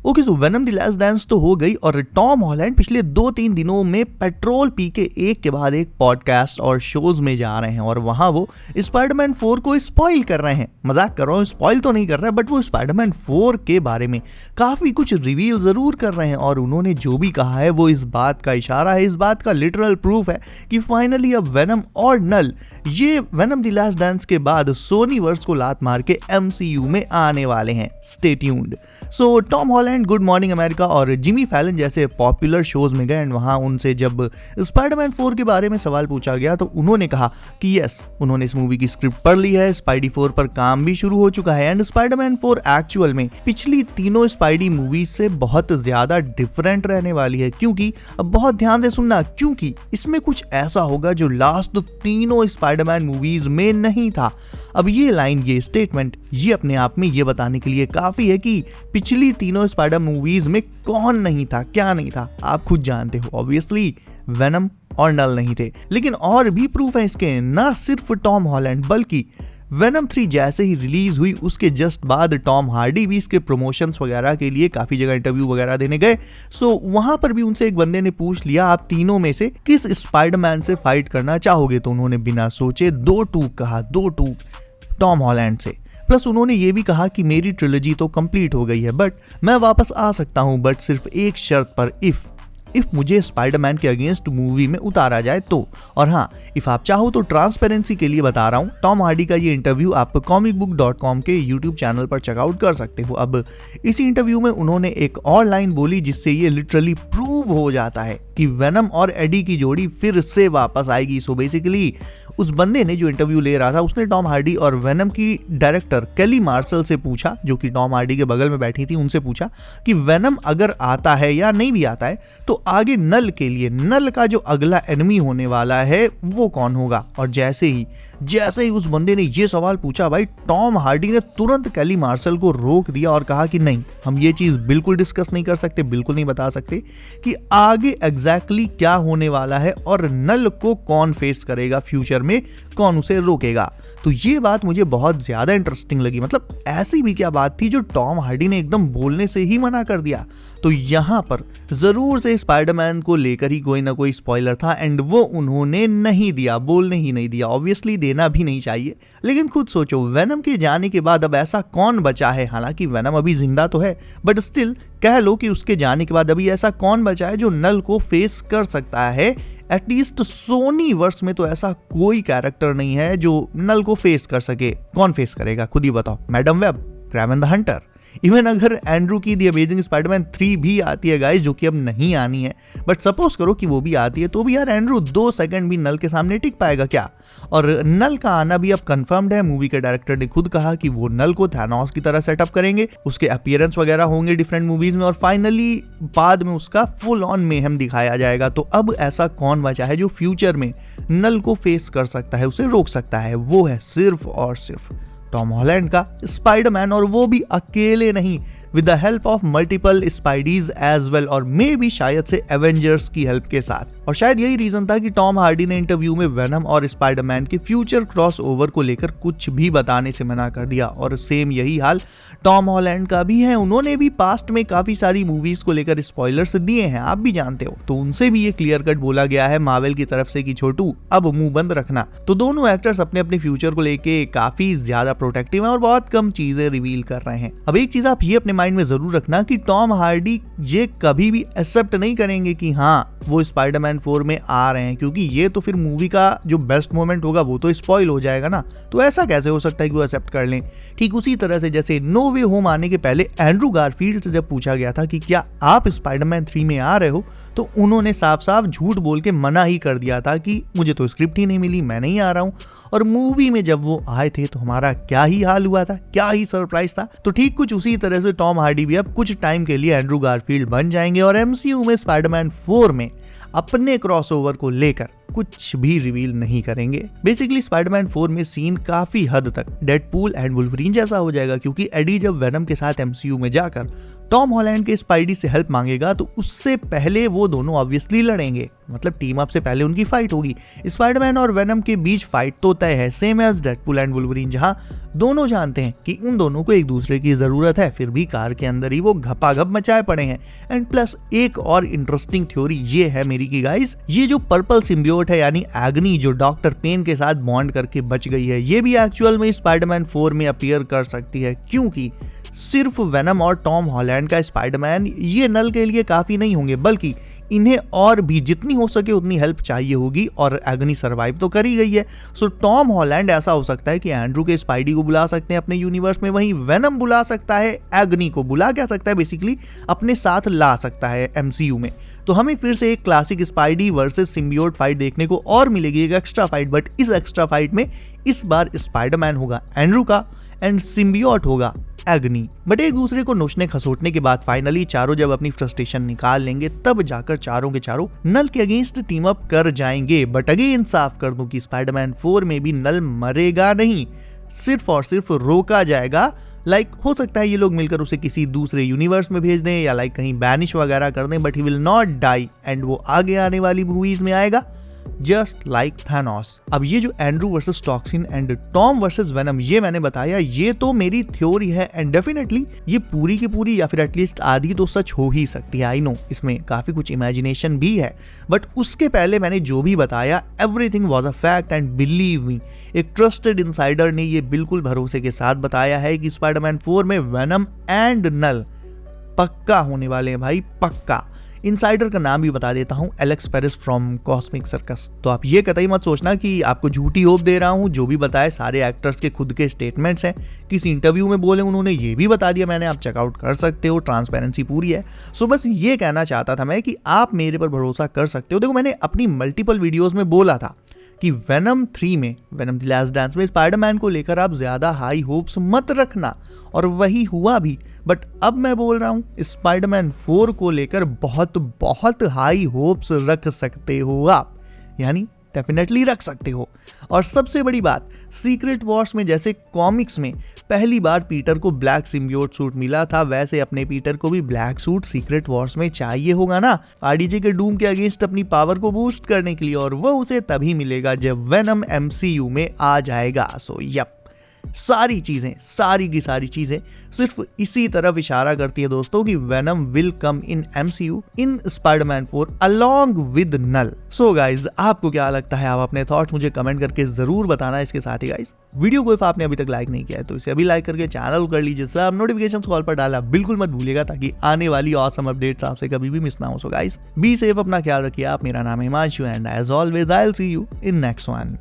Okay, so venom the last dance तो हो गई और टॉम हॉलैंड पिछले 2-3 दिनों में पेट्रोल पी के एक के बाद एक पॉडकास्ट और शोज में जा रहे हैं और वहां वो स्पाइडरमैन 4 को स्पॉइल कर रहे हैं। मजाक कर रहा हूँ, स्पॉइल तो नहीं कर रहा है, बट वो स्पाइडरमैन 4 के बारे में काफी कुछ रिवील जरूर कर रहे हैं और उन्होंने जो भी कहा है वो इस बात का इशारा है, इस बात का लिटरल प्रूफ है कि फाइनली अब वेनम और नल ये वेनम द लास्ट डांस के बाद सोनी वर्स को लात मार के MCU में आने वाले हैं। Stay tuned. So Tom Holland good morning America और जिमी फैलन जैसे पॉपुलर शोज में गए एंड वहां उनसे जब स्पाइडरमैन 4 के बारे में सवाल पूछा गया तो उन्होंने कहा कि यस, उन्होंने इस मूवी की स्क्रिप्ट पढ़ ली है, स्पाइडी 4 पर काम भी शुरू हो चुका है एंड स्पाइडरमैन 4 एक्चुअल में पिछली तीनों स्पाइडी मूवीज से बहुत ज्यादा डिफरेंट रहने वाली है। क्योंकि अब बहुत ध्यान से सुनना, क्योंकि इसमें कुछ ऐसा होगा जो लास्ट तीनों स्पाइडरमैन मूवीज में नहीं था। अब ये लाइन, ये स्टेटमेंट, ये अपने आप में ये बताने के लिए काफी है कि पिछली तीनों स्पाइडर मूवीज में कौन नहीं था, क्या नहीं था। आप खुद जानते हो, ऑब्वियसली वेनम और नल नहीं थे। लेकिन और भी प्रूफ है इसके, ना सिर्फ टॉम हॉलैंड बल्कि वेनम 3 जैसे ही रिलीज हुई उसके जस्ट बाद टॉम हार्डी भी इसके प्रमोशंस वगैरह के लिए काफी जगह इंटरव्यू वगैरह देने गए। सो वहां पर भी उनसे एक बंदे ने पूछ लिया, आप तीनों में से किस स्पाइडरमैन से फाइट करना चाहोगे? तो उन्होंने बिना सोचे 2 टूक कहा, 2 टूक टॉम हॉलैंड से। प्लस उन्होंने ये भी कहा कि मेरी ट्रिलॉजी तो कंप्लीट हो गई है बट मैं वापस आ सकता हूं, बट सिर्फ एक शर्त पर, इफ मुझे स्पाइडरमैन के अगेंस्ट मूवी में उतारा जाए तो। और हाँ, इफ आप चाहो तो ट्रांसपेरेंसी के लिए बता रहा हूँ, टॉम हार्डी का ये इंटरव्यू आप comicbook.com के YouTube चैनल पर चेकआउट कर सकते हो। अब इसी इंटरव्यू में उन्होंने एक और लाइन बोली जिससे ये लिटरली प्रूव हो जाता है कि वेनम और एडी की जोड़ी फिर से वापस आएगी। सो बेसिकली उस बंदे ने जो इंटरव्यू ले रहा था उसने टॉम हार्डी और वेनम की डायरेक्टर केली मार्शल से पूछा, जो कि टॉम हार्डी के बगल में बैठी थी, उनसे पूछा कि वेनम अगर आता है या नहीं भी आता है तो आगे नल के लिए, नल का जो अगला एनिमी होने वाला है वो कौन होगा। और जैसे ही उस बंदे ने ये सवाल पूछा, भाई टॉम हार्डी ने तुरंत केली मार्शल को रोक दिया और कहा कि नहीं, हम ये चीज बिल्कुल डिस्कस नहीं कर सकते, बिल्कुल नहीं बता सकते कि आगे एग्जैक्टली क्या होने वाला है और नल को कौन फेस करेगा फ्यूचर में, कौन उसे रोकेगा। तो ये बात मुझे बहुत ज्यादा इंटरेस्टिंग लगी। मतलब ऐसी भी क्या बात थी जो टॉम हार्डी ने एकदम बोलने से ही मना कर दिया। तो यहाँ पर जरूर से स्पाइडरमैन को लेकर ही कोई ना कोई स्पॉइलर था एंड वो उन्होंने नहीं दिया, बोलने ही नहीं दिया। ऑब्वियसली देना भी नहीं चाहिए, लेकिन खुद सोचो वेनम के जाने के बाद अब ऐसा कौन बचा है। हालांकि वेनम अभी जिंदा तो है बट स्टिल कह लो कि उसके जाने के बाद अभी ऐसा कौन बचा है जो नल को फेस कर सकता है। एटलीस्ट सोनी वर्स में तो ऐसा कोई कैरेक्टर नहीं है जो नल को फेस कर सके। कौन फेस करेगा खुद ही बताओ? Madame Web, Kraven the Hunter, even अगर एंड्रू की द अमेजिंग स्पाइडरमैन 3 भी आती है गाइस, जो कि अब नहीं आनी है, बट सपोज करो कि वो भी आती है, तो भी यार एंड्रू 2 सेकंड भी नल के सामने टिक पाएगा क्या? और नल का आना भी अब कंफर्म्ड है। मूवी के डायरेक्टर ने खुद कहा कि वो नल को थैनोस की तरह सेटअप करेंगे, उसके अपीयरेंस वगैरह होंगे डिफरेंट मूवीज में और फाइनली बाद में उसका फुल ऑन मेहम दिखाया जाएगा। तो अब ऐसा कौन बचा है जो फ्यूचर में नल को फेस कर सकता है, उसे रोक सकता है? वो है सिर्फ और सिर्फ टॉम हॉलैंड का स्पाइडरमैन, और वो भी अकेले नहीं, with the help of multiple Spideys as well, और मे भी शायद से एवेंजर्स की हेल्प के साथ। और शायद यही रीजन था कि टॉम हार्डी ने इंटरव्यू में वेनम और स्पाइडरमैन के फ्यूचर क्रॉसओवर को लेकर कुछ भी बताने से मना कर दिया। और सेम यही हाल टॉम हॉलैंड का भी है। उन्होंने भी पास्ट में काफी सारी मूवीज को लेकर स्पॉयलर्स दिए हैं, आप भी जानते हो। तो उनसे भी ये क्लियर कट बोला गया है मार्वल की तरफ से कि छोटू अब मुंह बंद रखना। तो दोनों एक्टर्स अपने अपने फ्यूचर को लेके काफी ज्यादा प्रोटेक्टिव हैं और बहुत कम चीजें रिवील कर रहे हैं। अब एक चीज आप ये अपने माइंड में जरूर रखना कि टॉम हार्डी ये कभी भी एक्सेप्ट नहीं करेंगे कि हाँ वो स्पाइडरमैन 4 में आ रहे हैं, क्योंकि ये तो फिर मूवी का जो बेस्ट मोमेंट होगा वो तो स्पॉइल हो जाएगा ना। तो ऐसा कैसे हो सकता है कि वो एक्सेप्ट कर लें? ठीक उसी तरह से जैसे नो वे होम आने के पहले एंड्रू गारफील्ड से जब पूछा गया था कि क्या आप स्पाइडरमैन 3 में आ रहे हो, तो उन्होंने साफ साफ झूठ बोल के मना ही कर दिया था कि मुझे तो स्क्रिप्ट ही नहीं मिली, मैं नहीं आ रहा हूँ। और मूवी में जब वो आए थे तो हमारा क्या ही हाल हुआ था, क्या ही सरप्राइज था। तो ठीक कुछ उसी तरह से टॉम हार्डी भी अब कुछ टाइम के लिए एंड्रू गारफील्ड बन जाएंगे और एमसीयू में स्पाइडरमैन 4 में अपने क्रॉसओवर को लेकर कुछ भी रिवील नहीं करेंगे। बेसिकली स्पाइडरमैन 4 में सीन काफी हद तक डेडपूल एंड वुल्वरीन जैसा हो जाएगा, क्योंकि एडी जब वेनम के साथ एमसीयू में जाकर टॉम हॉलैंड के स्पाइडी से हेल्प मांगेगा तो उससे पहले वो दोनों ऑब्वियसली लड़ेंगे, मतलब टीम अप से पहले उनकी फाइट होगी। स्पाइडरमैन और वेनम के बीच फाइट तो तय है, same as Deadpool and Wolverine, जहां दोनों जानते हैं कि उन दोनों को एक दूसरे की जरूरत है, फिर भी कार के अंदर ही वो घपाघप मचाए पड़े हैं। एंड प्लस एक और इंटरेस्टिंग थ्योरी ये है मेरी कि गाइस, ये जो पर्पल सिम्बियोट है यानी एग्नी जो डॉक्टर पेन के साथ बॉन्ड करके बच गई है, ये भी एक्चुअल में स्पाइडरमैन 4 में अपीयर कर सकती है, क्योंकि सिर्फ वेनम और टॉम हॉलैंड का स्पाइडरमैन ये नल के लिए काफी नहीं होंगे, बल्कि इन्हें और भी जितनी हो सके उतनी हेल्प चाहिए होगी। और एग्नी सर्वाइव तो कर ही गई है, सो टॉम हॉलैंड ऐसा हो सकता है कि एंड्रू के स्पाइडी को बुला सकते हैं अपने यूनिवर्स में, वहीं वेनम बुला सकता है एग्नी को, बुला क्या सकता है बेसिकली अपने साथ ला सकता है MCU में। तो हमें फिर से एक classic spidey versus symbiote fight देखने को और मिलेगी, एक एक्स्ट्रा फाइट। बट इस एक्स्ट्रा फाइट में इस बार स्पाइडरमैन होगा एंड्रू का एंड सिम्बियोट होगा एग्नी। बट एक दूसरे को नोचने खसोटने के बाद फाइनली चारों जब अपनी फ्रस्ट्रेशन निकाल लेंगे, तब जाकर चारों के चारों नल के अगेंस्ट टीम अप कर जाएंगे। बट अगेन साफ कर दूं कि स्पाइडरमैन 4 में भी नल मरेगा नहीं, सिर्फ और सिर्फ रोका जाएगा। हो सकता है ये लोग मिलकर उसे किसी दूसरे यूनिवर्स में भेज दें या कहीं बैनिश वगैरह कर दें, but he will not die and वो आगे आने वाली मूवीज में आएगा जस्ट लाइक थानोस। अब ये जो Andrew versus toxin and Tom versus venom ये मैंने बताया, ये तो मेरी थ्योरी है एंड डेफिनेटली ये पूरी की पूरी या फिर एटलीस्ट आधी तो सच हो ही सकती है। आई नो इसमें काफी कुछ इमेजिनेशन भी है, बट उसके पहले मैंने जो भी बताया everything was a fact and believe me, एक ट्रस्टेड इनसाइडर ने ये बिल्कुल भरोसे के साथ बताया है कि स्पाइडरमैन 4 में वेनम एंड नल पक्का होने वाले हैं भाई, पक्का। इनसाइडर का नाम भी बता देता हूं, Alex Paris from cosmic circus. तो आप ये कतई मत सोचना कि आपको झूठी होप दे रहा हूं, जो भी बताए सारे एक्टर्स के खुद के स्टेटमेंट्स हैं, किसी इंटरव्यू में बोले उन्होंने ये भी बता दिया मैंने, आप चेकआउट कर सकते हो, ट्रांसपेरेंसी पूरी है। सो बस ये कहना चाहता था मैं कि आप मेरे पर भरोसा कर सकते हो। देखो मैंने अपनी मल्टीपल वीडियोज में बोला था कि वेनम 3 में, वेनम द लास्ट डांस में स्पाइडरमैन को लेकर आप ज्यादा हाई होप्स मत रखना, और वही हुआ भी। बट अब मैं बोल रहा हूं स्पाइडरमैन 4 को लेकर बहुत बहुत हाई होप्स रख सकते हो आप, यानी डेफिनेटली रख सकते हो। और सबसे बड़ी बात, सीक्रेट वॉर्स में जैसे कॉमिक्स में पहली बार पीटर को ब्लैक सिम्बियोट सूट मिला था, वैसे अपने पीटर को भी ब्लैक सूट सीक्रेट वॉर्स में चाहिए होगा ना, RDJ के डूम के अगेंस्ट अपनी पावर को बूस्ट करने के लिए, और वो उसे तभी मिलेगा जब वेनम MCU में आ जाएगा। सो यप, सारी चीजें, सारी की सारी चीजें सिर्फ इसी तरफ इशारा करती है दोस्तों कि Venom will come in MCU in Spider-Man 4 along with Knull. So guys, आपको क्या लगता है? आप अपने थॉट्स मुझे कमेंट करके जरूर बताना। इसके साथ ही गाइज, वीडियो को इफ आपने अभी तक लाइक नहीं किया है तो इसे अभी लाइक करके चैनल कर लीजिए, सब नोटिफिकेशन कॉल पर डाला बिल्कुल मत भूलिएगा, ताकि आने वाली ऑसम अपडेट्स आपसे कभी भी मिस ना हो। सो गाइज, बी सेफ, अपना ख्याल रखिए आप। मेरा नाम है Himanshu and as always I will see you in next one.